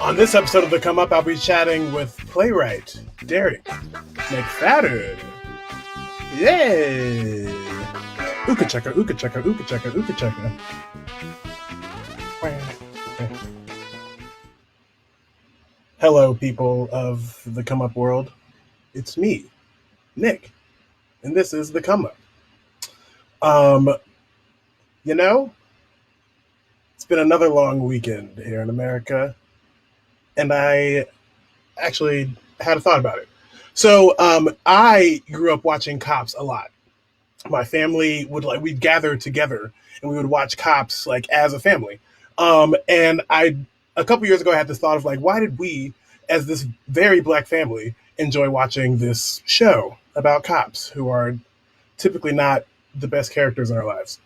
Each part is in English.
On this episode of The Come Up, I'll be chatting with playwright Derek McFadden. Yay! Ooka chaka, ooka chaka, ooka chaka, ooka chaka. Hello, people of the Come Up world. It's me, Nick, and this is The Come Up. It's been another long weekend here in America, and I actually had a thought about it. So I grew up watching Cops a lot. My family we'd gather together and we would watch Cops as a family. And a couple years ago I had this thought of why did we, as this very black family, enjoy watching this show about cops who are typically not the best characters in our lives.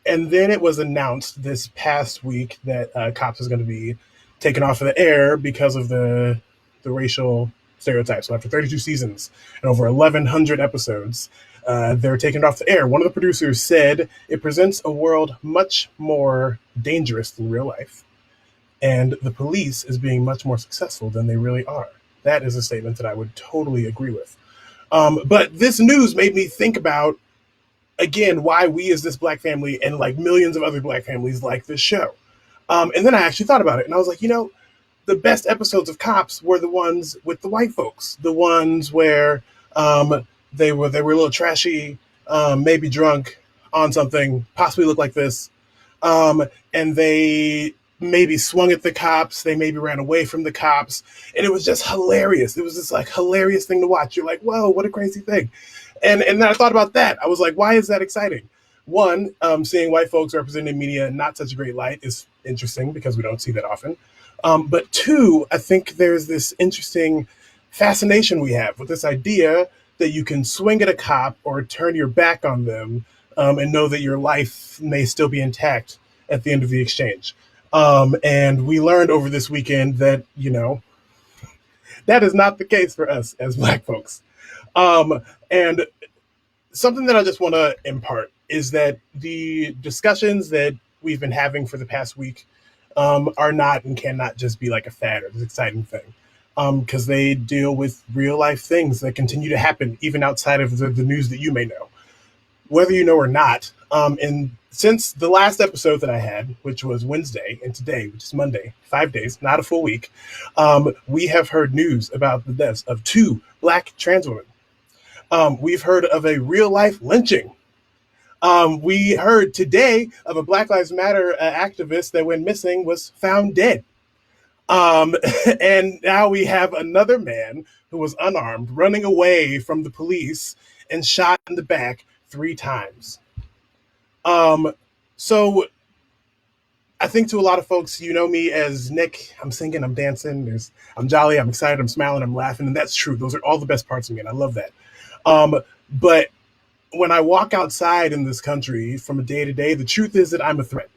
And then it was announced this past week that Cops is going to be taken off of the air because of the racial stereotypes. So after 32 seasons and over 1,100 episodes, they're taken off the air. One of the producers said it presents a world much more dangerous than real life, and the police is being much more successful than they really are. That is a statement that I would totally agree with. But this news made me think about, again, why we as this black family and millions of other black families like this show. And then I actually thought about it, and I was like, the best episodes of Cops were the ones with the white folks, the ones where they were a little trashy, maybe drunk on something, possibly looked like this, and they maybe swung at the cops, they maybe ran away from the cops, and it was just hilarious. It was this hilarious thing to watch. You're like, whoa, what a crazy thing. And then I thought about that. I was like, why is that exciting? One, seeing white folks represented in media in not such a great light is interesting because we don't see that often. But two, I think there's this interesting fascination we have with this idea that you can swing at a cop or turn your back on them and know that your life may still be intact at the end of the exchange. And we learned over this weekend that, that is not the case for us as black folks. And something that I just want to impart is that the discussions that we've been having for the past week are not and cannot just be like a fad or this exciting thing, because they deal with real life things that continue to happen even outside of the news that you may know, whether you know or not. And since the last episode that I had, which was Wednesday, and today, which is Monday, 5 days, not a full week, we have heard news about the deaths of 2 black trans women. We've heard of a real life lynching. We heard today of a Black Lives Matter activist that went missing, was found dead. And now we have another man who was unarmed running away from the police and shot in the back 3 times. So I think to a lot of folks, you know me as Nick. I'm singing, I'm dancing, I'm jolly, I'm excited, I'm smiling, I'm laughing, and that's true. Those are all the best parts of me, and I love that. But when I walk outside in this country from a day to day, the truth is that I'm a threat.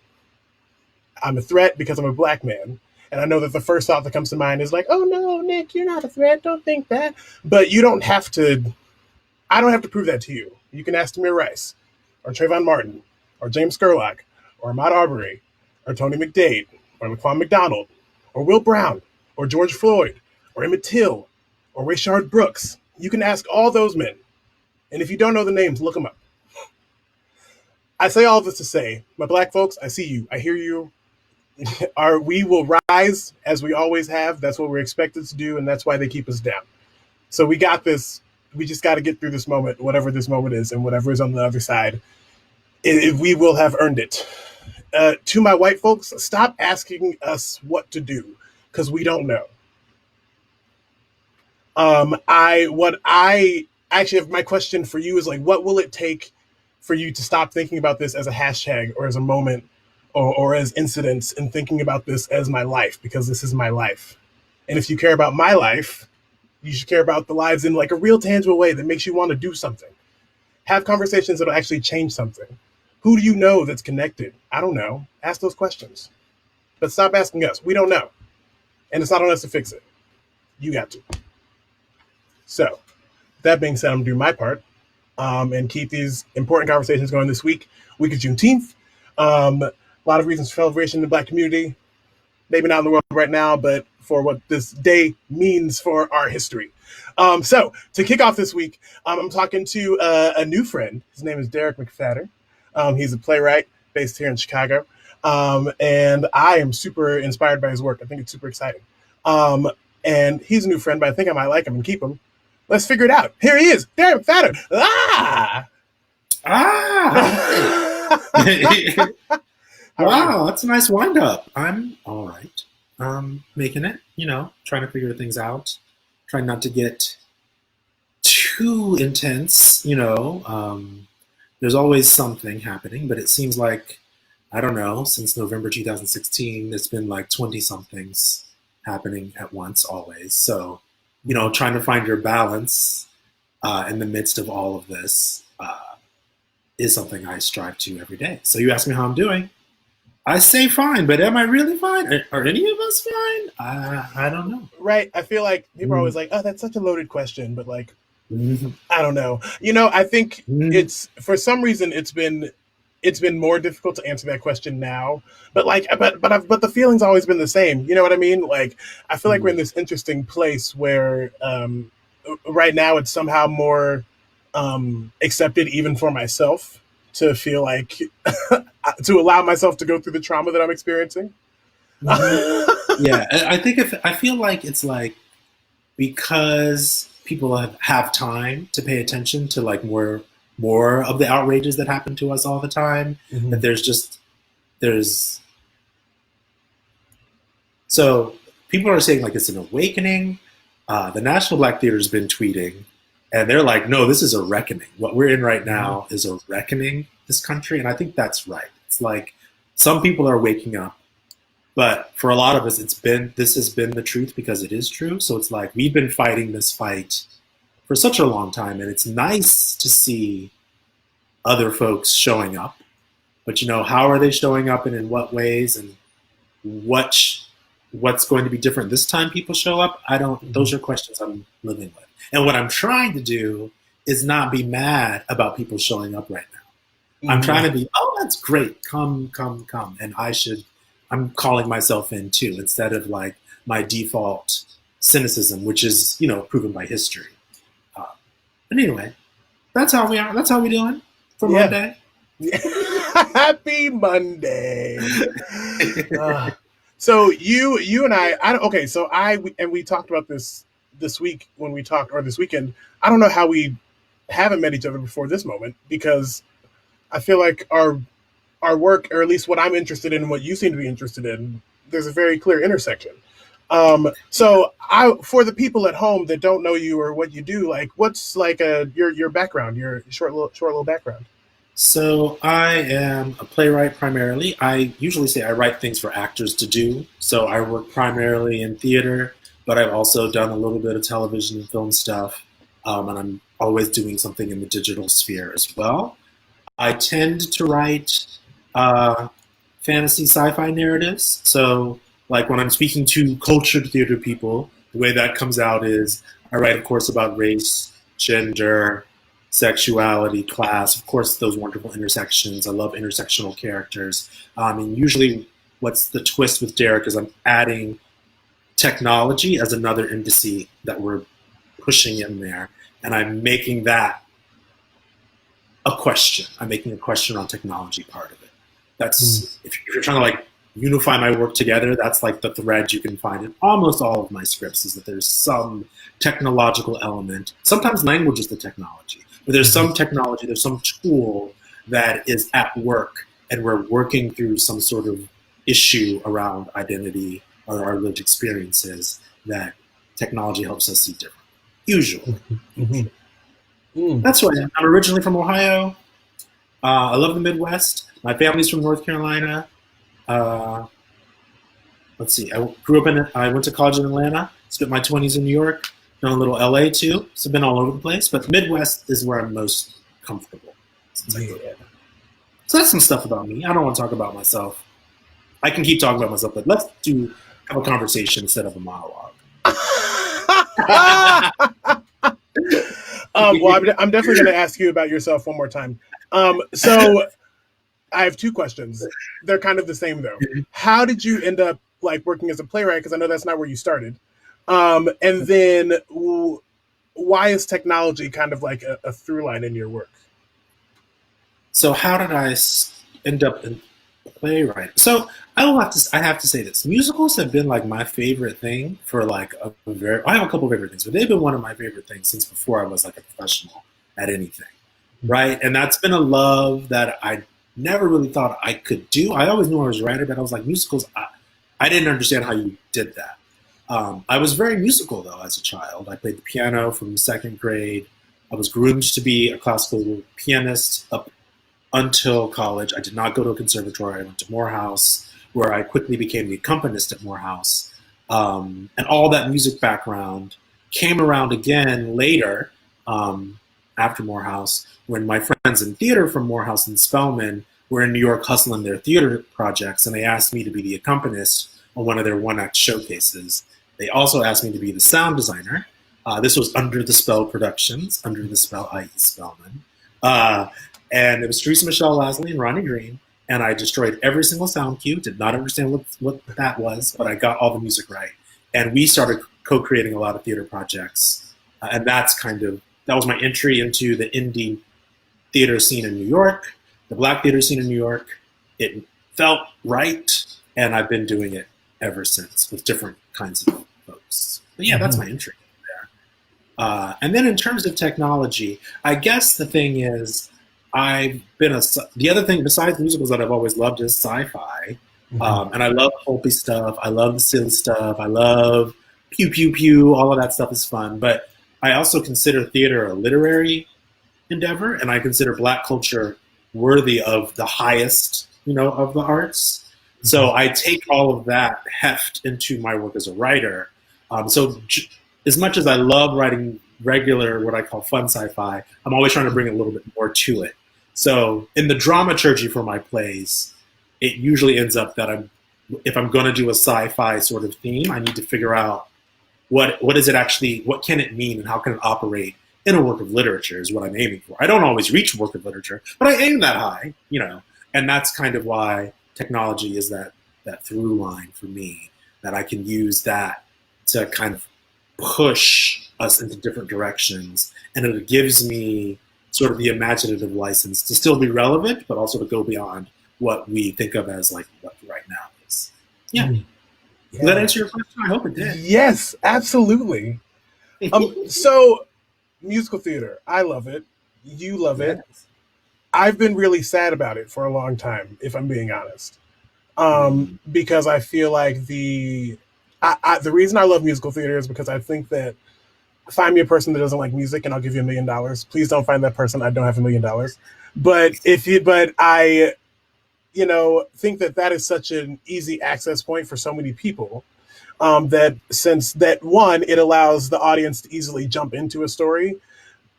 I'm a threat because I'm a black man. And I know that the first thought that comes to mind is oh no, Nick, you're not a threat. Don't think that. But I don't have to prove that to you. You can ask Tamir Rice or Trayvon Martin or James Scurlock or Ahmaud Arbery or Tony McDade or Laquan McDonald or Will Brown or George Floyd or Emmett Till or Rayshard Brooks. You can ask all those men. And if you don't know the names, look them up. I say all this to say, my black folks, I see you. I hear you. We will rise as we always have. That's what we're expected to do, and that's why they keep us down. So we got this. We just got to get through this moment, whatever this moment is, and whatever is on the other side. We will have earned it. To my white folks, stop asking us what to do, because we don't know. My question for you is what will it take for you to stop thinking about this as a hashtag or as a moment or as incidents and thinking about this as my life, because this is my life. And if you care about my life, you should care about the lives in a real tangible way that makes you want to do something. Have conversations that'll actually change something. Who do you know that's connected? I don't know. Ask those questions. But stop asking us. We don't know. And it's not on us to fix it. You got to. So, that being said, I'm going to do my part. and keep these important conversations going this week of Juneteenth. A lot of reasons for celebration in the Black community, maybe not in the world right now, but for what this day means for our history. So to kick off this week, I'm talking to a new friend. His name is Derek McFadder. He's a playwright based here in Chicago. And I am super inspired by his work. I think it's super exciting. And he's a new friend, but I think I might like him and keep him. Let's figure it out. Here he is, Derek McFadder. Wow, that's a nice wind up. I'm all right. Making it, trying to figure things out. Trying not to get too intense, There's always something happening, but it seems like, I don't know, since November 2016, it's been like 20 somethings happening at once always. So, trying to find your balance in the midst of all of this is something I strive to every day. So you ask me how I'm doing. I say fine, but am I really fine? Are any of us fine? I don't know. Right. I feel like people are always like, oh, that's such a loaded question, but like, Mm-hmm. I don't know. I think it's, for some reason, it's been more difficult to answer that question now. But like, but the feeling's always been the same. You know what I mean? Like, I feel like we're in this interesting place where right now it's somehow more accepted even for myself to feel like to allow myself to go through the trauma that I'm experiencing. Yeah, I feel like it's like because people have time to pay attention to like more of the outrages that happen to us all the time. That there's so people are saying like it's an awakening. The National Black Theater has been tweeting, and they're like, no, this is a reckoning. What we're in right now is a reckoning, this country. And I think that's right. It's like some people are waking up, but for a lot of us, this has been the truth because it is true. So it's like we've been fighting this fight for such a long time, and it's nice to see other folks showing up. But how are they showing up, and in what ways, and what's going to be different this time people show up? Those are questions I'm living with. And what I'm trying to do is not be mad about people showing up right now. I'm trying to be, oh, that's great. Come. And I'm calling myself in too, instead of like my default cynicism, which is, proven by history. But anyway, that's how we are. That's how we're doing for Monday. Happy Monday. So you and I don't, okay. So we talked about this week when we talked, or this weekend. I don't know how we haven't met each other before this moment, because I feel like our work, or at least what I'm interested in and what you seem to be interested in, there's a very clear intersection. So for the people at home that don't know you or what you do, like what's like your background, your short little background? So I am a playwright primarily. I usually say I write things for actors to do. So I work primarily in theater, but I've also done a little bit of television and film stuff. And I'm always doing something in the digital sphere as well. I tend to write fantasy sci-fi narratives. So like when I'm speaking to cultured theater people, the way that comes out is I write, of course, about race, gender, sexuality, class, of course, those wonderful intersections. I love intersectional characters. And usually what's the twist with Derek is I'm adding technology as another indice that we're pushing in there. And I'm making that a question. I'm making a question on technology part of it. That's, if you're trying to like unify my work together, that's like the thread you can find in almost all of my scripts, is that there's some technological element. Sometimes language is the technology, but there's some technology, there's some tool that is at work, and we're working through some sort of issue around identity or our lived experiences that technology helps us see different. Usually. That's who I am. I'm originally from Ohio. I love the Midwest. My family's from North Carolina. Let's see. I went to college in Atlanta. Spent my 20s in New York. Done a little LA too. So I've been all over the place. But the Midwest is where I'm most comfortable since I grew up. So that's some stuff about me. I don't want to talk about myself. I can keep talking about myself, but let's have a conversation instead of a monologue. Well, I'm definitely going to ask you about yourself one more time. So I have two questions. They're kind of the same though. How did you end up like working as a playwright? Because I know that's not where you started. And then why is technology kind of like a through line in your work? So how did I end up in playwright? So I have to say this. Musicals have been like my favorite thing for like a very. I have a couple of favorite things, but they've been one of my favorite things since before I was like a professional at anything, right? And that's been a love that I never really thought I could do. I always knew I was a writer, but I was like musicals. I didn't understand how you did that. I was very musical though as a child. I played the piano from second grade. I was groomed to be a classical pianist up until college. I did not go to a conservatory. I went to Morehouse, where I quickly became the accompanist at Morehouse. And all that music background came around again later, after Morehouse, when my friends in theater from Morehouse and Spelman were in New York hustling their theater projects, and they asked me to be the accompanist on one of their one-act showcases. They also asked me to be the sound designer. This was Under the Spell Productions, Under the Spell, i.e. Spellman. And it was Teresa Michelle Lasley and Ronnie Green, and I destroyed every single sound cue, did not understand what that was, but I got all the music right. And we started co-creating a lot of theater projects, and that was my entry into the indie theater scene in New York, the Black theater scene in New York. It felt right, and I've been doing it ever since with different kinds of folks. But yeah, that's my entry there. And then in terms of technology, I guess the thing is, the other thing besides musicals that I've always loved is sci-fi. And I love pulpy stuff. I love the silly stuff. I love pew, pew, pew. All of that stuff is fun. But I also consider theater a literary endeavor, and I consider Black culture worthy of the highest, of the arts. So I take all of that heft into my work as a writer. As much as I love writing regular, what I call fun sci-fi, I'm always trying to bring a little bit more to it. So in the dramaturgy for my plays, it usually ends up that if I'm going to do a sci-fi sort of theme, I need to figure out what can it mean, and how can it operate in a work of literature is what I'm aiming for. I don't always reach work of literature, but I aim that high, and that's kind of why technology is that through line for me, that I can use that to kind of push us into different directions, and it gives me sort of the imaginative license to still be relevant, but also to go beyond what we think of as like what right now is. Yeah. Did that answer your question? I hope it did. Yes, absolutely. So musical theater, I love it. You love it. I've been really sad about it for a long time, if I'm being honest. Because I feel like the reason I love musical theater is because I think that find me a person that doesn't like music and I'll give you $1 million. Please don't find that person. I don't have $1 million. But I think that is such an easy access point for so many people. That one, it allows the audience to easily jump into a story.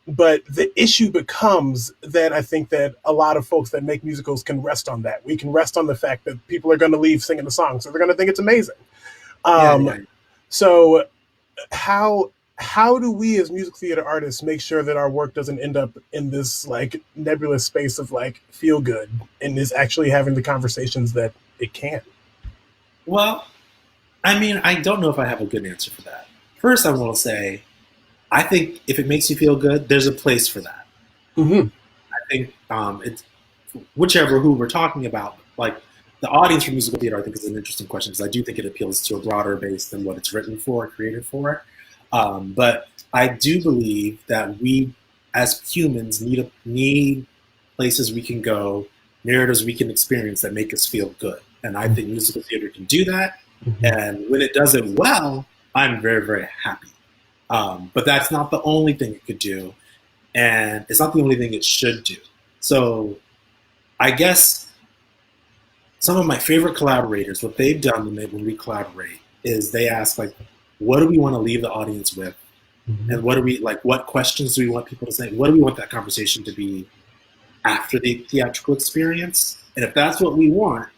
But the issue becomes that I think that a lot of folks that make musicals can rest on that. We can rest on the fact that people are going to leave singing the song, so they're going to think it's amazing. So how do we as music theater artists make sure that our work doesn't end up in this like nebulous space of like feel good and is actually having the conversations that it can? Well, I mean, I don't know if I have a good answer for that. First, I want to say, I think if it makes you feel good, there's a place for that. Mm-hmm. I think it's who we're talking about, like the audience for musical theater, I think is an interesting question because I do think it appeals to a broader base than what it's written for, created for. But I do believe that we, as humans, need places we can go, narratives we can experience that make us feel good. And I think musical theater can do that. Mm-hmm. And when it does it well, I'm very, very happy. But that's not the only thing it could do. And it's not the only thing it should do. So I guess some of my favorite collaborators, what they've done when we collaborate is they ask, like, what do we want to leave the audience with? Mm-hmm. And what questions do we want people to say? What do we want that conversation to be after the theatrical experience? And if that's what we want,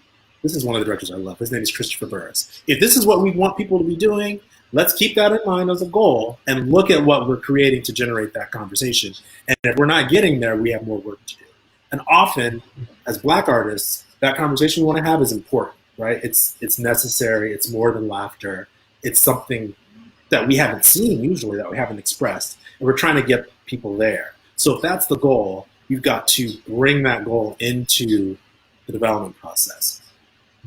this is one of the directors I love. His name is Christopher Burris. If this is what we want people to be doing, let's keep that in mind as a goal and look at what we're creating to generate that conversation. And if we're not getting there, we have more work to do. And often, as Black artists, that conversation we want to have is important, right? It's necessary. It's more than laughter. It's something that we haven't seen usually, that we haven't expressed. And we're trying to get people there. So if that's the goal, you've got to bring that goal into the development process.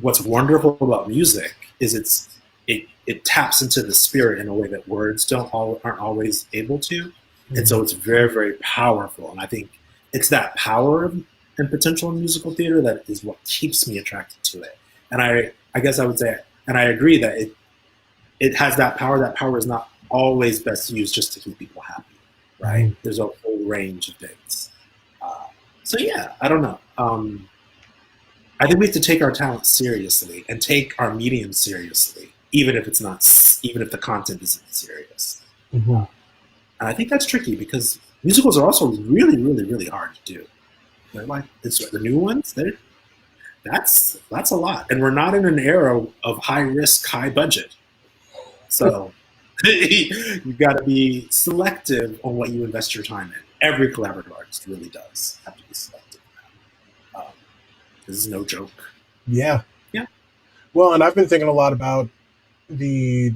What's wonderful about music is it taps into the spirit in a way that words aren't always able to. Mm-hmm. And so it's very, very powerful. And I think it's that power and potential in musical theater that is what keeps me attracted to it. And I guess I would say, and I agree that it has that power. That power is not always best used just to keep people happy, right? Mm-hmm. There's a whole range of things. So yeah, I don't know. I think we have to take our talent seriously and take our medium seriously, even if the content isn't serious. Mm-hmm. And I think that's tricky because musicals are also really, really, really hard to do. They're like the new ones. That's a lot, and we're not in an era of high risk, high budget. So you've got to be selective on what you invest your time in. Every collaborative artist really does have to be selective. This is no joke. Yeah. Yeah. Well, and I've been thinking a lot about the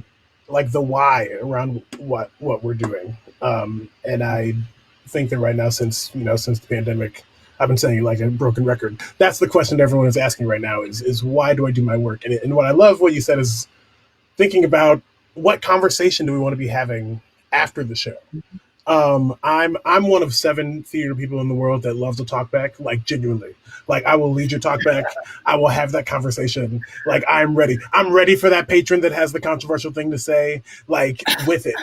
why around what we're doing. And I think that right now, since the pandemic, I've been saying like a broken record. That's the question everyone is asking right now is why do I do my work? And what I love what you said is thinking about what conversation do we want to be having after the show. I'm one of 7 theater people in the world that love to talk back, like genuinely. Like I will lead your talk back. I will have that conversation. Like I'm ready. I'm ready for that patron that has the controversial thing to say, like with it.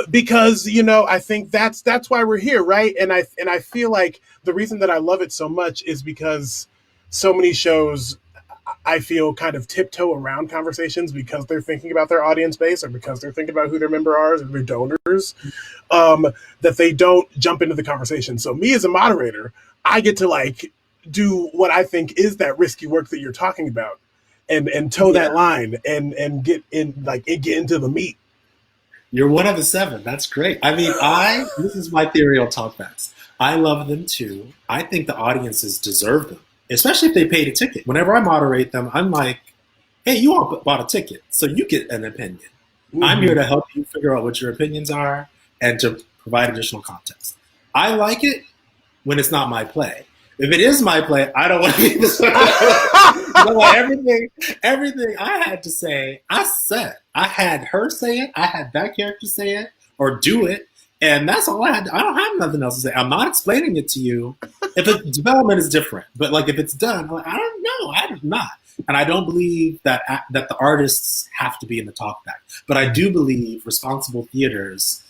Because I think that's why we're here, right? And I feel like the reason that I love it so much is because so many shows I feel kind of tiptoe around conversations because they're thinking about their audience base or because they're thinking about who their member are or their donors, that they don't jump into the conversation. So me as a moderator, I get to like do what I think is that risky work that you're talking about and toe that line and get into the meat. You're one of the 7. That's great. I mean, this is my theory on talkbacks. I love them too. I think the audiences deserve them, especially if they paid a ticket. Whenever I moderate them, I'm like, hey, you all bought a ticket, so you get an opinion. Mm-hmm. I'm here to help you figure out what your opinions are and to provide additional context. I like it when it's not my play. If it is my play, I don't want to be this. Everything I had to say, I said. I had her say it. I had that character say it or do it. And that's all I had. I don't have nothing else to say. I'm not explaining it to you. If the development is different, but like if it's done, like, I don't know. I do not. And I don't believe that the artists have to be in the talkback. But I do believe responsible theaters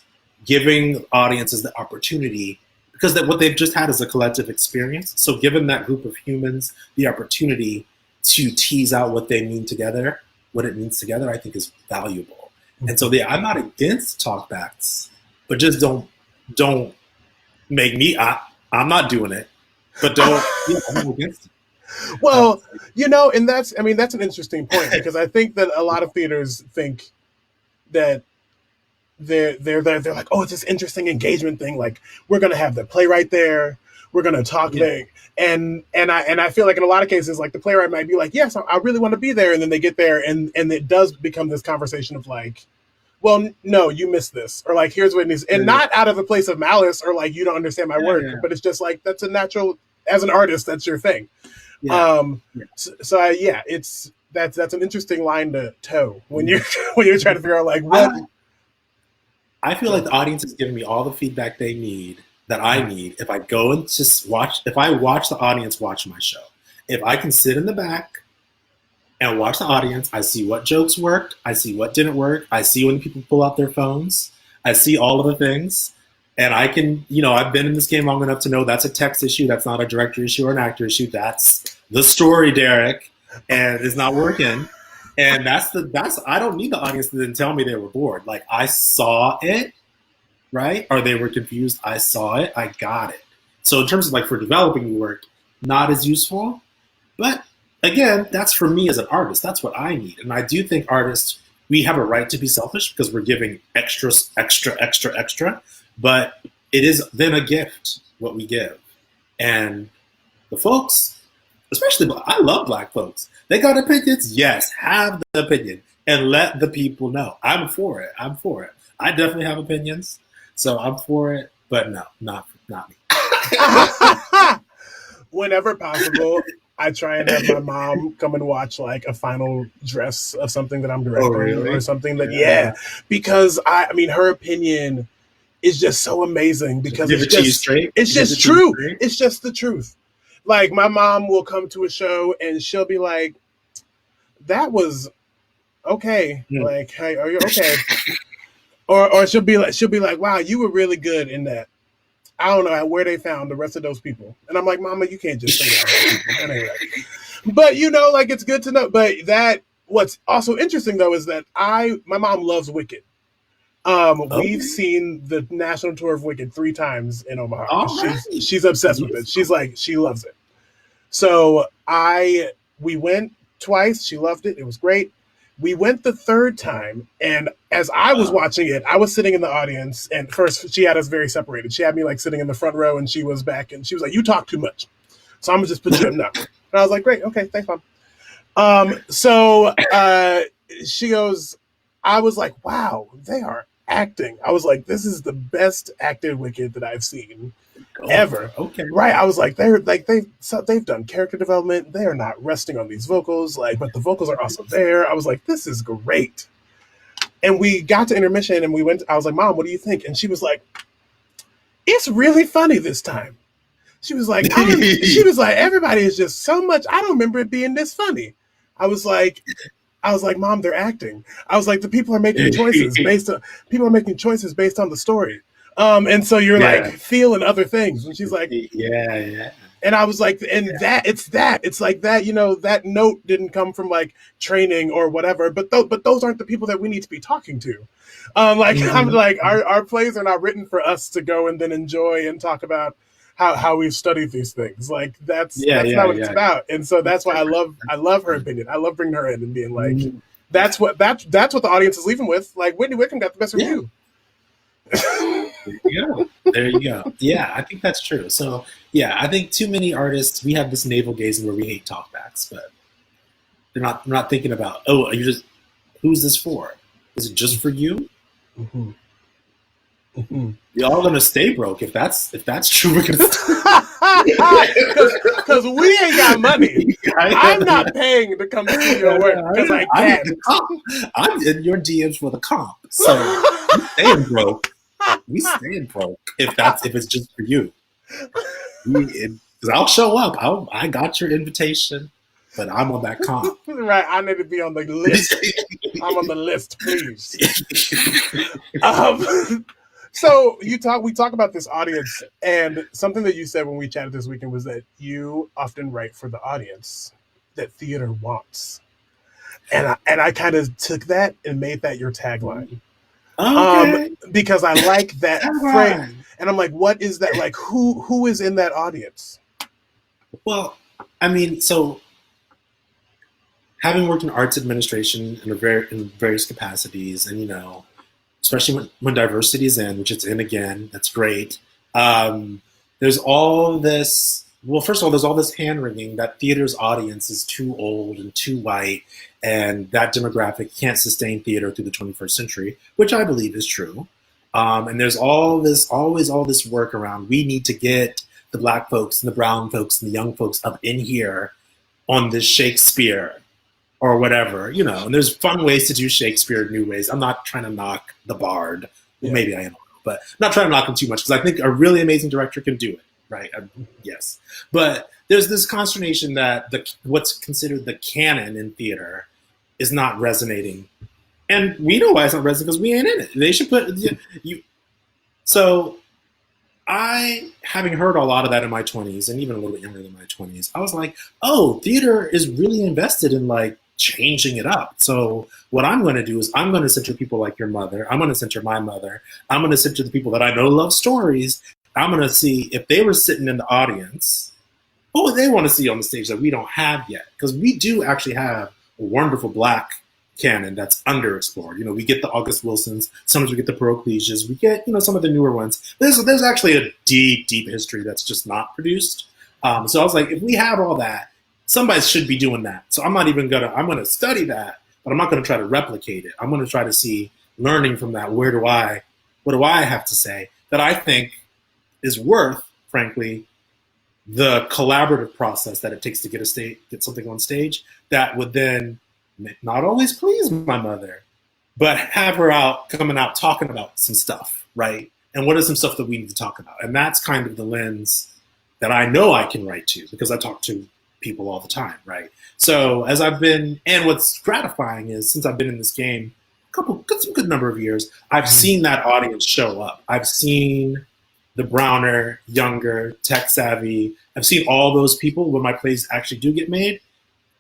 giving audiences the opportunity, because what they've just had is a collective experience. So giving that group of humans the opportunity to tease out what it means together, I think is valuable. And so I'm not against talkbacks, but just don't make me. I'm not doing it, but don't. I'm not against it. Well, and that's an interesting point because I think that a lot of theaters think that they're like, oh, it's this interesting engagement thing. Like we're going to have the playwright there. We're going to talk big. And I feel like in a lot of cases, like the playwright might be like, yes, I really want to be there. And then they get there and it does become this conversation of like, well, no, you missed this. Or like, here's what it is. And not out of a place of malice or like, you don't understand my work, but it's just like, that's a natural, as an artist, that's your thing. That's an interesting line to toe when you're trying to figure out like what. I feel like the audience is giving me all the feedback they need that I need if I go and just watch the audience watch my show. If I can sit in the back and watch the audience, I see what jokes worked, I see what didn't work, I see when people pull out their phones, I see all of the things, and I can, I've been in this game long enough to know that's a text issue, that's not a director issue or an actor issue, that's the story, Derek, and it's not working. And I don't need the audience to then tell me they were bored. Like I saw it, right? Or they were confused. I saw it. I got it. So in terms of like for developing work, not as useful. But again, that's for me as an artist. That's what I need. And I do think artists we have a right to be selfish because we're giving extra, extra, extra, extra. But it is then a gift what we give, and the folks, especially I love Black folks. They got opinions. Yes, have the opinion and let the people know. I'm for it. I'm for it. I definitely have opinions, so I'm for it. But no, not me. Whenever possible, I try and have my mom come and watch like a final dress of something that I'm directing or something that because I mean her opinion is just so amazing because it's just true. It's just the truth. Like my mom will come to a show and she'll be like, "That was okay." Yeah. Like, "Hey, are you okay?" or she'll be like, "Wow, you were really good in that." I don't know where they found the rest of those people. And I'm like, "Mama, you can't just say that." Anyway. But you know, like it's good to know. But what's also interesting though is that my mom loves Wicked. We've seen the national tour of Wicked 3 times in Omaha. She's obsessed with it. She's like, she loves it. So we went twice. She loved it. It was great. We went the 3rd time, and as I was watching it, I was sitting in the audience, and first she had us very separated. She had me like sitting in the front row, and she was back, and she was like, "You talk too much, so I'm gonna just put you up now." And I was like, "Great, okay, thanks, Mom." So she goes, I was like, "Wow, they are acting." I was like, "This is the best acted Wicked that I've seen ever." Okay, right? I was like, they've done character development. They are not resting on these vocals, but the vocals are also there. I was like, "This is great." And we got to intermission, and we went. I was like, "Mom, what do you think?" And she was like, "It's really funny this time." She was like, "Everybody is just so much. I don't remember it being this funny." I was like, "Mom, they're acting." I was like, "The people are making choices based on the story." And so you're like feeling other things. And she's like, yeah. And I was like, it's like that, you know, that note didn't come from like training or whatever, but those aren't the people that we need to be talking to. I'm like, our plays are not written for us to go and then enjoy and talk about how we've studied these things. Like that's not what it's about. And so that's why I love her opinion. I love bringing her in and being like, that's what the audience is leaving with. Like Whitney Wickham got the best review. There you go. Yeah, I think that's true. So yeah, I think too many artists, we have this navel gazing where we hate talkbacks, but they're not thinking about, oh, who's this for? Is it just for you? Mm-hmm. Mm-hmm. You're all gonna stay broke if that's true. We're gonna because we ain't got money. I'm not paying to come see your work because I can't. I'm in your DMs for the comp, so I'm staying broke. We staying broke if it's just for you. Because I'll show up. I got your invitation, but I'm on that comp. Right, I need to be on the list. I'm on the list, please. So we talk about this audience, and something that you said when we chatted this weekend was that you often write for the audience that theater wants, and I kind of took that and made that your tagline. Okay. Because I like that phrase, and I'm like, what is that? Like, who is in that audience? Well, I mean, so having worked in arts administration in various capacities, and you know, especially when diversity is in, which it's in again, that's great. There's all this. Well, first of all, there's all this hand-wringing that theater's audience is too old and too white, and that demographic can't sustain theater through the 21st century, which I believe is true. And there's always all this work around, we need to get the Black folks and the brown folks and the young folks up in here on this Shakespeare or whatever, you know. And there's fun ways to do Shakespeare, new ways. I'm not trying to knock the Bard. Well, maybe I am, but I'm not trying to knock him too much because I think a really amazing director can do it. Right. Yes. But there's this consternation that what's considered the canon in theater is not resonating. And we know why it's not resonating because we ain't in it. They should put you. So having heard a lot of that in my 20s and even a little bit younger than my 20s, I was like, oh, theater is really invested in like changing it up. So what I'm going to do is I'm going to center people like your mother. I'm going to center my mother. I'm going to center the people that I know love stories. I'm going to see if they were sitting in the audience, what would they want to see on the stage that we don't have yet? Because we do actually have a wonderful Black canon that's underexplored. You know, we get the August Wilsons, sometimes we get the Peroclesias, we get, you know, some of the newer ones. There's actually a deep, deep history that's just not produced. So I was like, if we have all that, somebody should be doing that. So I'm gonna study that, but I'm not gonna try to replicate it. I'm gonna try to see, learning from that, what do I have to say that I think is worth, frankly, the collaborative process that it takes to get something on stage that would then not always please my mother, but have her coming out talking about some stuff, right? And what is some stuff that we need to talk about? And that's kind of the lens that I know I can write to, because I talk to people all the time, right? So and what's gratifying is, since I've been in this game some good number of years, I've seen that audience show up. I've seen the browner, younger, tech savvy. I've seen all those people when my plays actually do get made.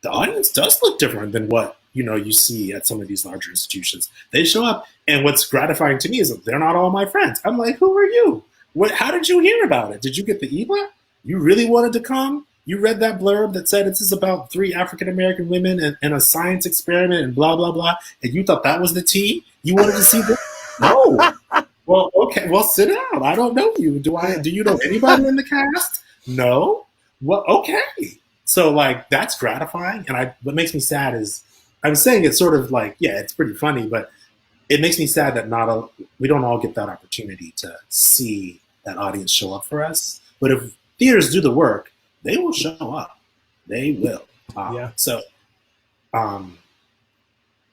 The audience does look different than what, you know, you see at some of these larger institutions. They show up, and what's gratifying to me is that they're not all my friends. I'm like, who are you? How did you hear about it? Did you get the ebook? You really wanted to come? You read that blurb that said this is about 3 African-American women and a science experiment and blah, blah, blah, and you thought that was the tea? You wanted to see this? No. Well, okay. Well, sit down. I don't know you. Do you know anybody in the cast? No. Well, okay. So, like, that's gratifying. And what makes me sad is, I was saying it's sort of like, yeah, it's pretty funny, but it makes me sad that we don't all get that opportunity to see that audience show up for us. But if theaters do the work, they will show up. They will. So,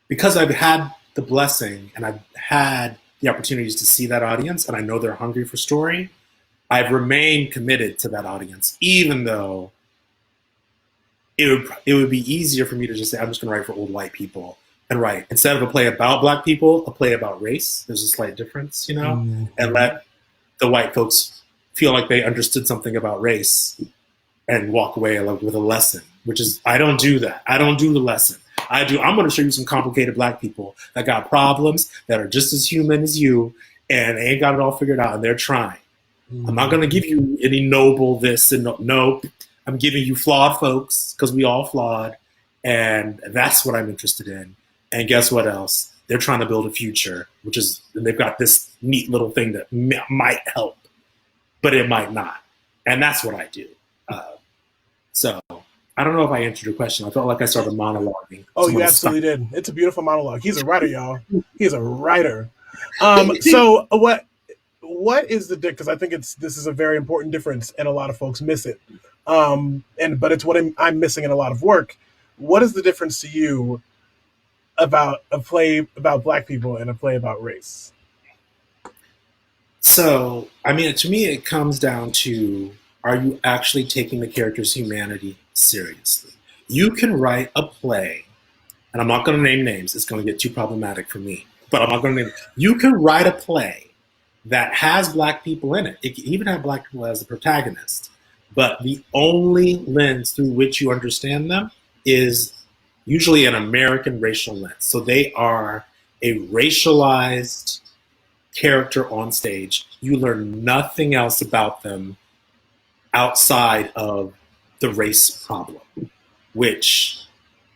because I've had the blessing and I've had the opportunities to see that audience, and I know they're hungry for story, I've remained committed to that audience, even though it would be easier for me to just say, I'm just going to write for old white people, and write, instead of a play about Black people, a play about race. There's a slight difference, you know, and let the white folks feel like they understood something about race and walk away with a lesson, which is, I don't do that. I don't do the lesson. I'm going to show you some complicated Black people that got problems, that are just as human as you, and they ain't got it all figured out, and they're trying. I'm not going to give you any noble this and nope. I'm giving you flawed folks, because we all flawed, and that's what I'm interested in. And guess what else? They're trying to build a future, and they've got this neat little thing that might help, but it might not. And that's what I do. So I don't know if I answered your question. I felt like I started monologuing. Oh, you absolutely did. It's a beautiful monologue. He's a writer, y'all. He's a writer. So what is the difference? Because I think this is a very important difference, and a lot of folks miss it. But it's what I'm missing in a lot of work. What is the difference to you about a play about Black people and a play about race? So, I mean, to me, it comes down to, are you actually taking the character's humanity seriously? You can write a play, and I'm not going to name names. It's going to get too problematic for me. But I'm not going to name. You can write a play that has Black people in it. It can even have Black people as the protagonist. But the only lens through which you understand them is usually an American racial lens. So they are a racialized character on stage. You learn nothing else about them outside of the race problem, which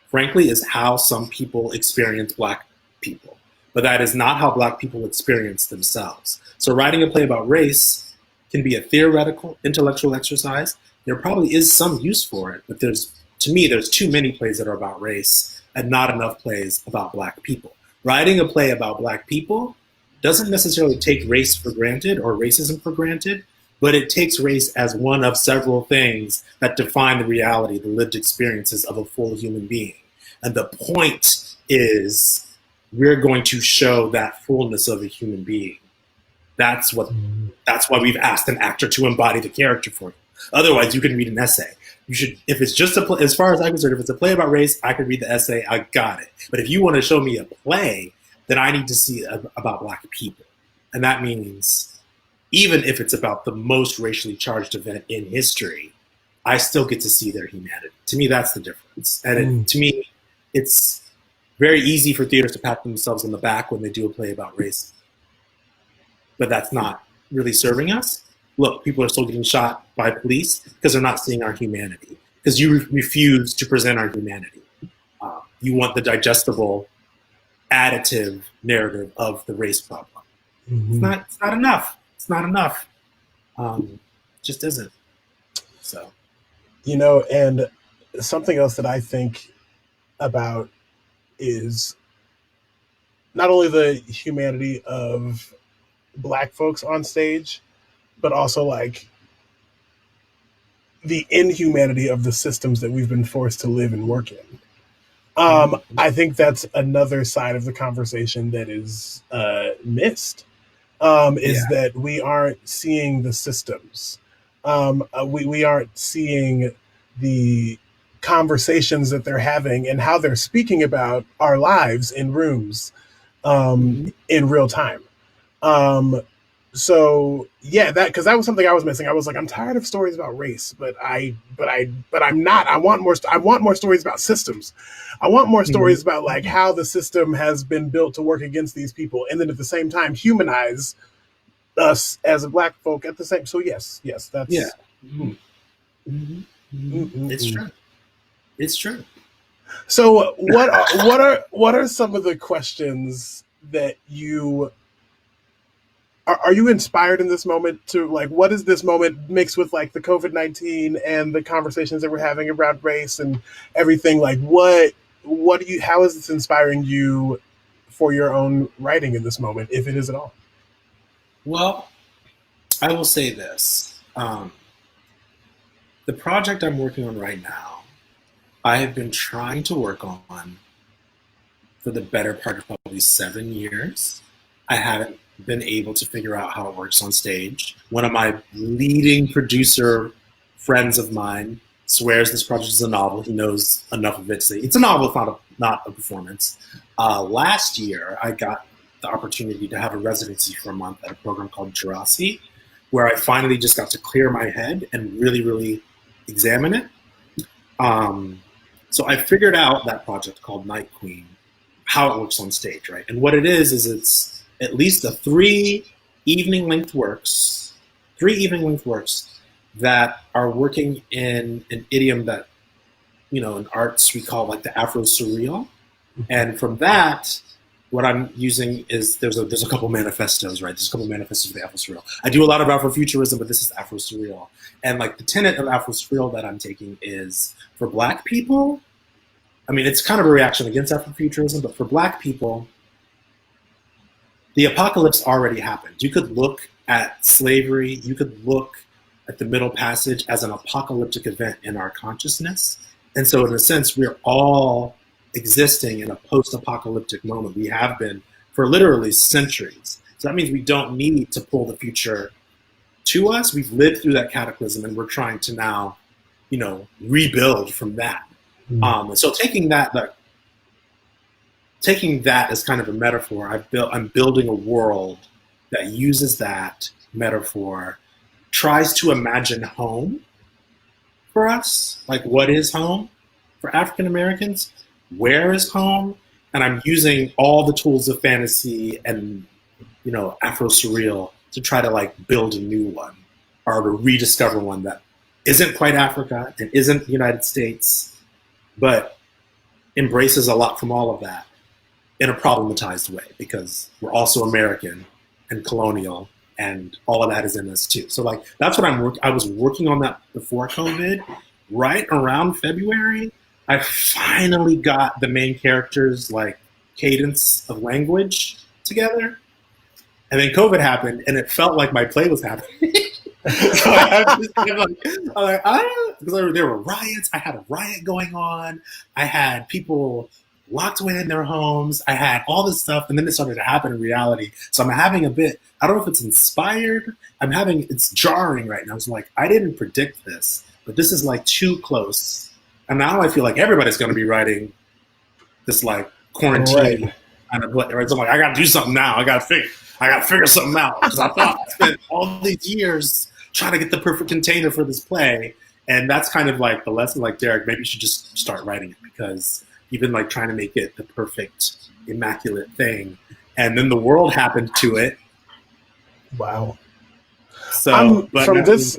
frankly is how some people experience Black people. But that is not how Black people experience themselves. So writing a play about race can be a theoretical, intellectual exercise. There probably is some use for it, but there's too many plays that are about race and not enough plays about Black people. Writing a play about Black people doesn't necessarily take race for granted or racism for granted, but it takes race as one of several things that define the reality, the lived experiences of a full human being. And the point is, we're going to show that fullness of a human being. That's why we've asked an actor to embody the character for you. Otherwise, you can read an essay. You should, if it's just a play, as far as I'm concerned, if it's a play about race, I can read the essay. I got it. But if you want to show me a play, then I need to see about Black people, and that means even if it's about the most racially charged event in history, I still get to see their humanity. To me, that's the difference. And to me, it's very easy for theaters to pat themselves on the back when they do a play about race, but that's not really serving us. Look, people are still getting shot by police because they're not seeing our humanity, because you refuse to present our humanity. You want the digestible additive narrative of the race problem. Mhm. It's not enough. It's not enough. Just isn't. So And something else that I think about is not only the humanity of Black folks on stage, but also like the inhumanity of the systems that we've been forced to live and work in. I think that's another side of the conversation that is missed. Is that we aren't seeing the systems. We aren't seeing the conversations that they're having and how they're speaking about our lives in rooms in real time. Um, so yeah, that was something I was missing. I was like, I'm tired of stories about race, but I'm not. I want more stories about systems. I want more stories about like how the system has been built to work against these people, and then at the same time humanize us as a Black folk at the same. So yes, that's It's true. It's true. So what are some of the questions that you are you inspired in this moment to like, what is this moment mixed with like the COVID-19 and the conversations that we're having around race and everything? Like how is this inspiring you for your own writing in this moment, if it is at all? Well, I will say this. The project I'm working on right now, I have been trying to work on for the better part of probably 7 years. I haven't been able to figure out how it works on stage. One of my leading producer friends of mine swears this project is a novel. He knows enough of it to say it's a novel, it's not a performance. Last year, I got the opportunity to have a residency for a month at a program called Jurassic, where I finally just got to clear my head and really, really examine it. So I figured out that project called Night Queen, how it works on stage, right? And what it is it's at least a 3 evening length works that are working in an idiom that, in arts we call like the Afro-Surreal. And from that, what I'm using is there's a couple manifestos, right? There's a couple manifestos of the Afro-Surreal. I do a lot of Afrofuturism, but this is Afro-Surreal. And like the tenet of Afro-Surreal that I'm taking is for Black people, I mean, it's kind of a reaction against Afrofuturism, but for Black people, the apocalypse already happened. You could look at slavery, you could look at the Middle Passage as an apocalyptic event in our consciousness. And so in a sense, we're all existing in a post-apocalyptic moment. We have been for literally centuries. So that means we don't need to pull the future to us. We've lived through that cataclysm and we're trying to now, rebuild from that. So taking that as kind of a metaphor, I'm building a world that uses that metaphor, tries to imagine home for us, like what is home for African Americans, where is home, and I'm using all the tools of fantasy and Afro-Surreal to try to like build a new one or to rediscover one that isn't quite Africa and isn't the United States, but embraces a lot from all of that in a problematized way, because we're also American and colonial and all of that is in us too. So like, that's what I was working on that before COVID. Right around February, I finally got the main characters like cadence of language together. And then COVID happened and it felt like my play was happening. So because there were riots. I had a riot going on. I had people locked away in their homes. I had all this stuff, and then it started to happen in reality. So I'm having a bit, I don't know if it's inspired. It's jarring right now. It's like, I didn't predict this, but this is like too close. And now I feel like everybody's going to be writing this like quarantine kind of play. Right? So I'm like, I got to do something now. I got to figure something out, because I thought I spent all these years trying to get the perfect container for this play. And that's kind of like the lesson, like, Derek, maybe you should just start writing it, because you've been like trying to make it the perfect, immaculate thing. And then the world happened to it. Wow. So from this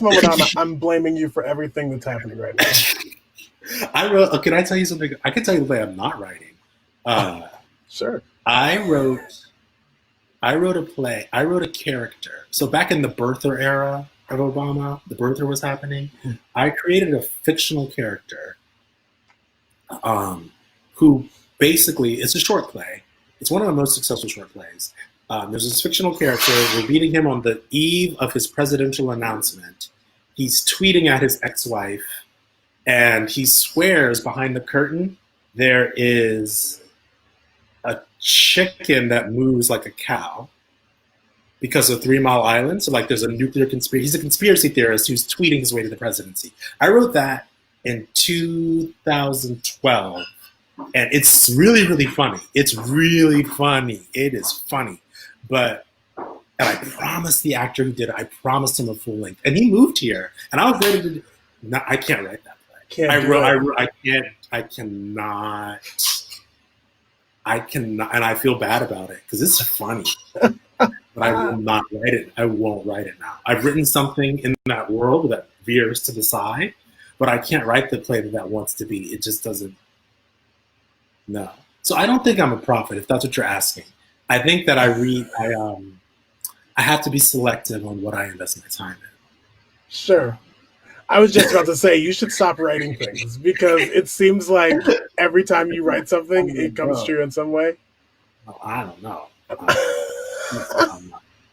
moment on, I'm blaming you for everything that's happening right now. Can I tell you something? I can tell you the way I'm not writing. Sure. I wrote I wrote a play. I wrote a character. So back in the birther era of Obama, the birther was happening. I created a fictional character um, who basically it's a short play. It's one of the most successful short plays. There's this fictional character. We're meeting him on the eve of his presidential announcement. He's tweeting at his ex-wife, and he swears behind the curtain there is a chicken that moves like a cow because of 3 Mile Island. So like there's a nuclear conspiracy. He's a conspiracy theorist who's tweeting his way to the presidency. I wrote that in 2012, and it's really, really funny. It's really funny. It is funny. But and I promised the actor who did it, I promised him a full length. And he moved here. And I was ready to no, I can't write that play. I cannot and I feel bad about it because it's funny. But I will not write it. I won't write it now. I've written something in that world that veers to the side, but I can't write the play that wants to be. It just doesn't. No. So I don't think I'm a prophet, if that's what you're asking. I think that I have to be selective on what I invest my time in. Sure. I was just about to say you should stop writing things because it seems like every time you write something, it comes true in some way. Oh, I don't know.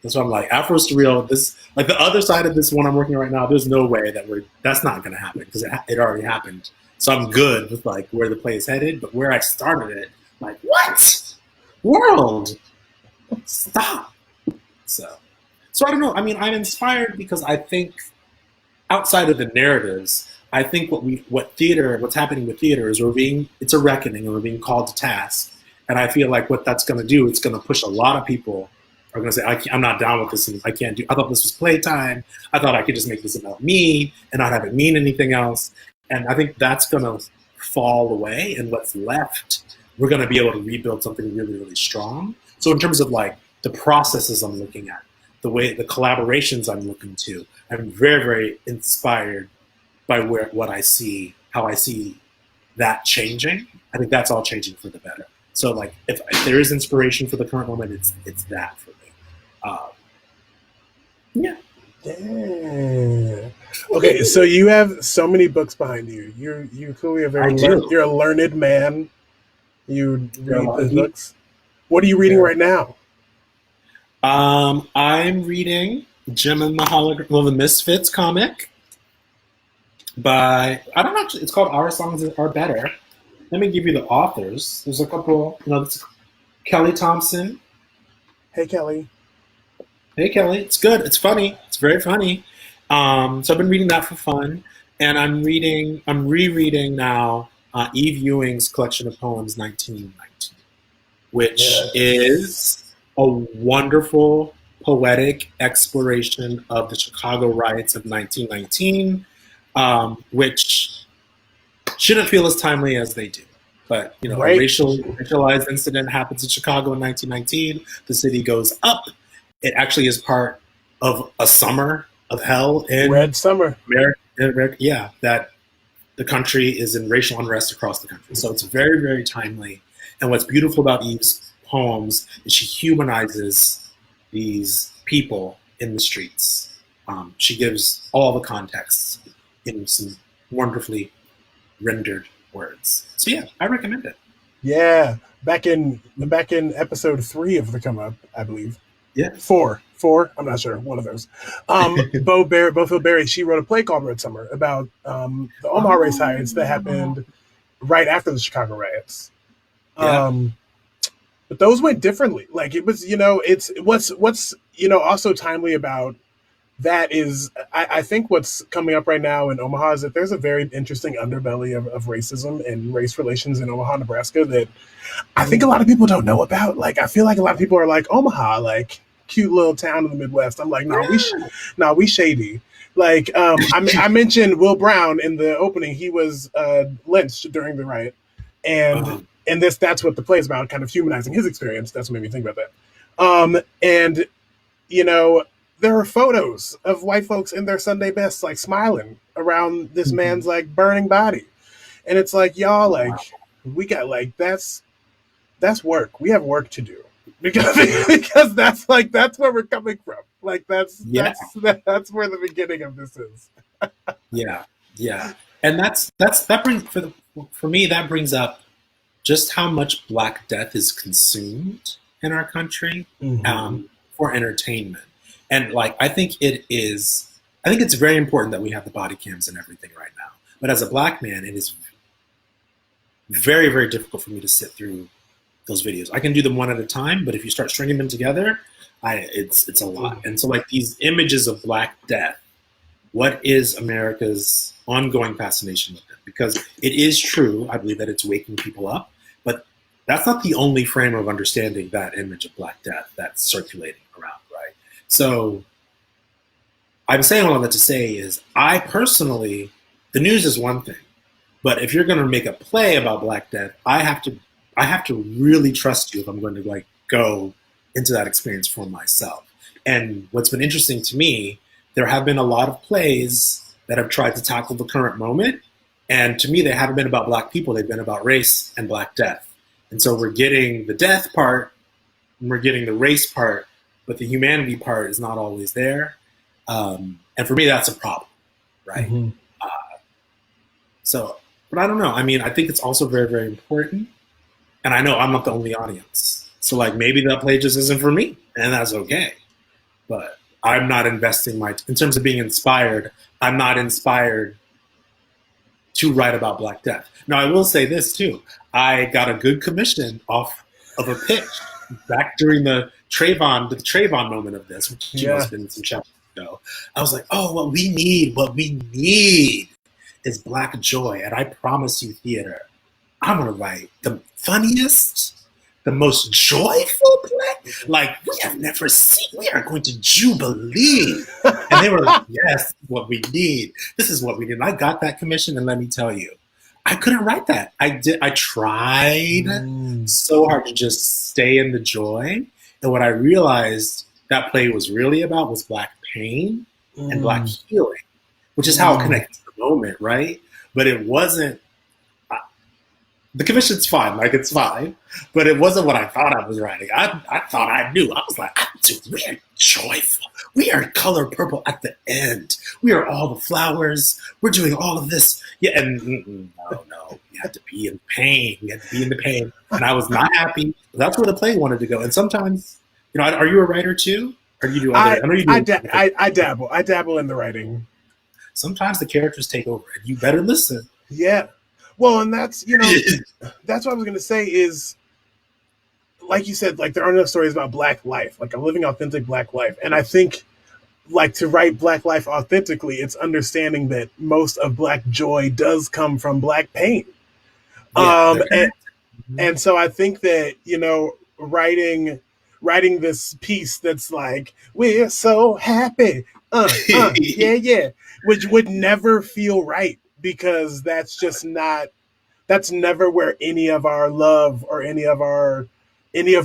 That's why I'm like Afro Surreal. This like the other side of this one I'm working on right now. There's no way that's not going to happen because it already happened. So I'm good with like where the play is headed, but where I started it, like what world? Stop. So I don't know. I mean, I'm inspired because I think outside of the narratives, I think what's happening with theater is it's a reckoning and we're being called to task. And I feel like what that's going to do, it's going to push a lot of people are going to say, I'm not down with this. I can't do. I thought this was playtime. I thought I could just make this about me and not have it mean anything else. And I think that's going to fall away. And what's left, we're going to be able to rebuild something really, really strong. So in terms of like the processes I'm looking at, the collaborations I'm looking to, I'm very, very inspired by what I see, how I see that changing. I think that's all changing for the better. So like if there is inspiration for the current moment, it's that for me. Yeah. Yeah. Okay, so you have so many books behind you. You clearly you're a learned man. You read the books. What are you reading right now? I'm reading Jim and the Misfits comic by it's called Our Songs Are Better. Let me give you the authors. There's a couple, it's Kelly Thompson. Hey, Kelly. Hey, Kelly. It's good. It's funny. It's very funny. So I've been reading that for fun. And I'm rereading now Eve Ewing's collection of poems, 1919, which is a wonderful poetic exploration of the Chicago riots of 1919, which shouldn't feel as timely as they do. But, a racialized incident happens in Chicago in 1919. The city goes up. It actually is part of a summer of hell in Red Summer. America, yeah, that the country is in racial unrest across the country. So it's very, very timely. And what's beautiful about Eve's poems is she humanizes these people in the streets. She gives all the contexts in some wonderfully rendered words. So yeah, I recommend it. Yeah, back in episode 3 of the Come Up, I believe. Yeah, 4. I'm not sure. One of those. Bofill Berry. She wrote a play called Red Summer about the Omaha race riots that happened right after the Chicago riots. Yeah. But those went differently. Like it was, it's what's also timely about that is I think what's coming up right now in Omaha is that there's a very interesting underbelly of racism and race relations in Omaha, Nebraska that I think a lot of people don't know about. Like, I feel like a lot of people are like, Omaha, like cute little town in the Midwest. I'm like, no, we shady. Like, I mentioned Will Brown in the opening. He was lynched during the riot. And that's what the play is about, kind of humanizing his experience. That's what made me think about that. And, there are photos of white folks in their Sunday best, like smiling around this man's like burning body. And it's like, y'all, like we got like, that's that's work. We have work to do because that's where we're coming from. Like Yeah, that's where the beginning of this is. yeah, yeah. And that brings for me that brings up just how much Black Death is consumed in our country Mm-hmm. for entertainment. And like I think it's very important that we have the body cams and everything right now. But as a black man, it is very, very difficult for me to sit through those videos. I can do them one at a time, but if you start stringing them together, it's a lot. And so like these images of Black Death, what is America's ongoing fascination with it? Because it is true, I believe that it's waking people up, but that's not the only frame of understanding that image of Black Death that's circulating around, right? So I'm saying all of that to say is I personally, the news is one thing, but if you're going to make a play about Black Death, I have to really trust you if I'm going to like go into that experience for myself. And what's been interesting to me, there have been a lot of plays that have tried to tackle the current moment, and to me, they haven't been about Black people. They've been about race and Black death. And so we're getting the death part, and we're getting the race part, but the humanity part is not always there. And for me, that's a problem, right? Mm-hmm. So, but I don't know. I mean, I think it's also very, very important. And I know I'm not the only audience. So, like, maybe that play just isn't for me, and that's okay. But I'm not investing in terms of being inspired, I'm not inspired to write about Black Death. Now, I will say this, too. I got a good commission off of a pitch back during the Trayvon moment of this, which must have been some chapters ago. I was like, oh, what we need is Black joy. And I promise you, theater, I'm going to write the funniest, the most joyful play like we have never seen. We are going to jubilee. And they were like, yes, this is what we need. This is what we need. And I got that commission, and let me tell you, I couldn't write that. I tried so hard to just stay in the joy. And what I realized that play was really about was Black pain and Black healing, which is how it connects to the moment, right? But it wasn't, the commission's fine, like it's fine, but it wasn't what I thought I was writing. I thought I knew. I was like, we are joyful. We are color purple at the end. We are all the flowers. We're doing all of this. Yeah, and no, we had to be in pain. We had to be in the pain. And I was not happy. That's where the play wanted to go. And sometimes, are you a writer too? Or do you do other? I know you do. I dabble. I dabble in the writing. Sometimes the characters take over, and you better listen. Yeah. Well, and that's that's what I was going to say is, like you said, like there are no stories about Black life, like a living authentic Black life. And I think like to write Black life authentically, it's understanding that most of Black joy does come from Black pain. Yeah, and so I think that, writing this piece that's like, we're so happy, yeah, which would never feel right, because that's never where any of our love or any of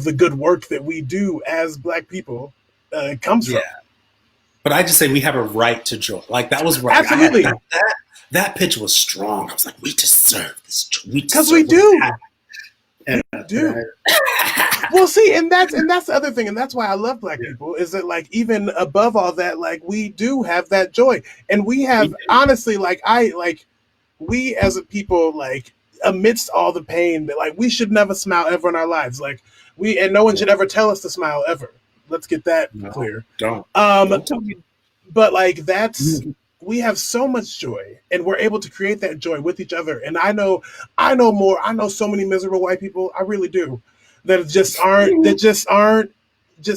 the good work that we do as Black people comes from. But I just say we have a right to joy. Like that was right. Absolutely. That pitch was strong. I was like, we deserve this. Because we do. And do. Well, see, and that's the other thing, and that's why I love Black people, is that like even above all that, like we do have that joy, and we have honestly, we as a people, like amidst all the pain, that like we should never smile ever in our lives, like and no one should ever tell us to smile ever. Let's get that clear. Don't tell me. But like we have so much joy, and we're able to create that joy with each other. And I know so many miserable white people, I really do, that just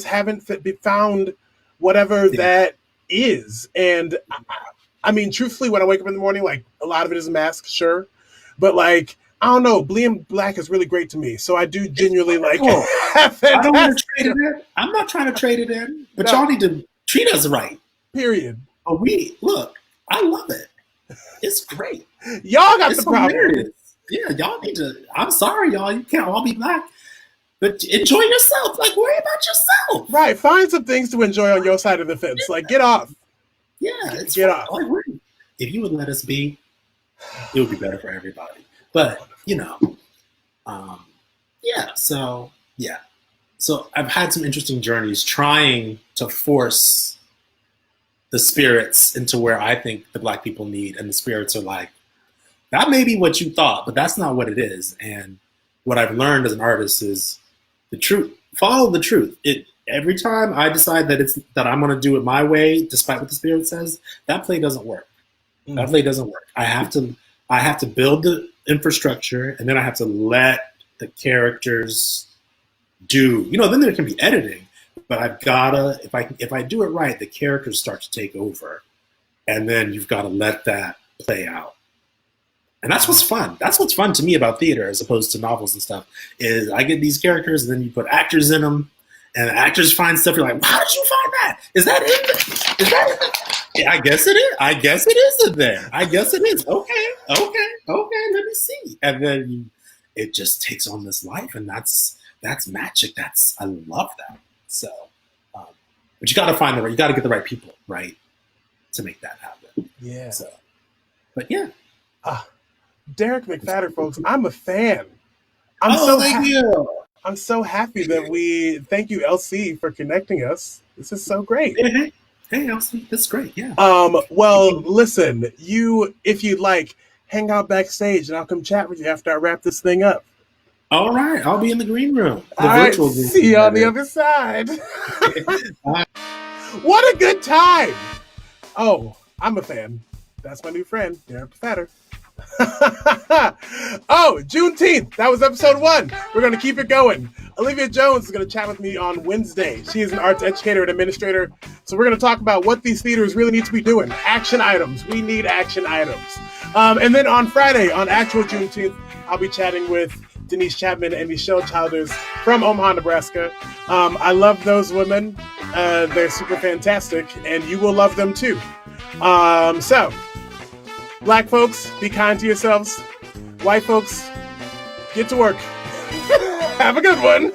haven't found whatever that is. And I mean, truthfully, when I wake up in the morning, like a lot of it is a mask, sure, but like I don't know, being Black is really great to me. So I do genuinely like. I don't want to trade it in. I'm not trying to trade it in, but y'all need to treat us right. Period. Oh, look, I love it. It's great. Y'all got the problem. Hilarious. Yeah, y'all need to. I'm sorry, y'all. You can't all be Black, but enjoy yourself. Like, worry about yourself. Right. Find some things to enjoy on your side of the fence. Like, get off. Yeah, get off. Like, if you would let us be, it would be better for everybody. But yeah, so I've had some interesting journeys trying to force the spirits into where I think the black people need, and the spirits are like, that may be what you thought, but that's not what it is. And what I've learned as an artist is the truth. Follow the truth. It every time I decide that I'm going to do it my way, despite what the spirit says, that play doesn't work. That play doesn't work. I have to build the infrastructure, and then I have to let the characters do. Then there can be editing, but I've gotta if I do it right, the characters start to take over, and then you've got to let that play out. And that's what's fun. That's what's fun to me about theater, as opposed to novels and stuff. Is I get these characters, and then you put actors in them, and the actors find stuff. You're like, how did you find that? Is that it? Is that it? Yeah, I guess it is. I guess it is in there. I guess it is. Okay. Let me see. And then it just takes on this life, and that's magic. I love that. So, but you got to find you got to get the right people, right, to make that happen. Yeah. So, but yeah. Derek McFadder, folks, I'm a fan. Thank you. I'm so happy that thank you, LC, for connecting us. This is so great. Hey, LC, that's great. Yeah. Well, listen, if you'd like, hang out backstage, and I'll come chat with you after I wrap this thing up. All right, I'll be in the green room. All right, see you on the other side. What a good time! Oh, I'm a fan. That's my new friend, Derek McFadder. Oh, Juneteenth. That was episode 1. We're going to keep it going. Olivia Jones is going to chat with me on Wednesday. She is an arts educator and administrator. So we're going to talk about what these theaters really need to be doing. Action items. We need action items. And then on Friday, on actual Juneteenth, I'll be chatting with Denise Chapman and Michelle Childers from Omaha, Nebraska. I love those women. They're super fantastic, and you will love them too. So, Black folks, be kind to yourselves. White folks, get to work. Have a good one.